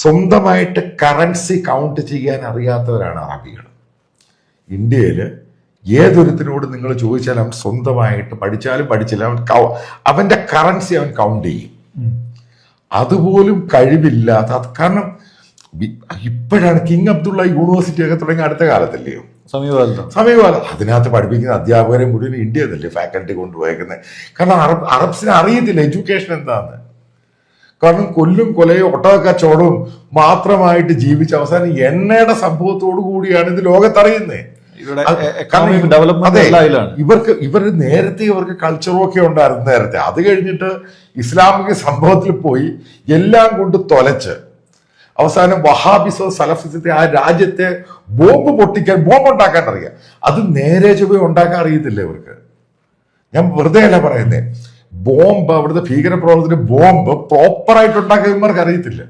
സ്വന്തമായിട്ട് currency count ചെയ്യാൻ അറിയാത്തവരാണ് അറബികൾ. ഇന്ത്യയിൽ ഏതൊരുത്തിനോട് നിങ്ങൾ ചോദിച്ചാൽ അവൻ സ്വന്തമായിട്ട് പഠിച്ചാലും പഠിച്ചില്ല അവൻ്റെ കറൻസി അവൻ കൗണ്ട് ചെയ്യും. അതുപോലും കഴിവില്ലാത്ത കാരണം ഇപ്പോഴാണ് കിങ് അബ്ദുള്ള യൂണിവേഴ്സിറ്റി ഒക്കെ തുടങ്ങി അടുത്ത കാലത്തല്ലയോ, സമീപകാലം. അതിനകത്ത് പഠിപ്പിക്കുന്ന അധ്യാപകരെ മുഴുവൻ ഇന്ത്യ എന്നല്ലേ ഫാക്കൽറ്റി കൊണ്ടുപോയേക്കുന്നത്. കാരണം അറബ്സിന് അറിയത്തില്ല എഡ്യൂക്കേഷൻ എന്താന്ന്. കാരണം കൊല്ലും കൊലയും ഒട്ടകക്കച്ചവടവും മാത്രമായിട്ട് ജീവിച്ച അവസാനം എണ്ണയുടെ സംഭവത്തോടു കൂടിയാണ് ഇത് ലോകത്തറിയുന്നത്. ഇവർ നേരത്തെ ഇവർക്ക് കൾച്ചറും ഒക്കെ ഉണ്ടായിരുന്നു നേരത്തെ. അത് കഴിഞ്ഞിട്ട് ഇസ്ലാമിക സംഭവത്തിൽ പോയി എല്ലാം കൊണ്ട് തൊലച്ച് അവസാനം വഹാബിസോ സലഫിസത്തെ ആ രാജ്യത്തെ ബോംബ് ഉണ്ടാക്കാൻ അറിയാം. അത് നേരെ ചൊവ്വ ഉണ്ടാക്കാൻ അറിയത്തില്ല ഇവർക്ക്. ഞാൻ വെറുതെ അല്ല പറയുന്നത്. ബോംബ് അവിടുത്തെ ഭീകരപ്രവർത്തനത്തിന് ബോംബ് പ്രോപ്പറായിട്ട് ഉണ്ടാക്കാൻ ഇവർക്ക് അറിയത്തില്ല.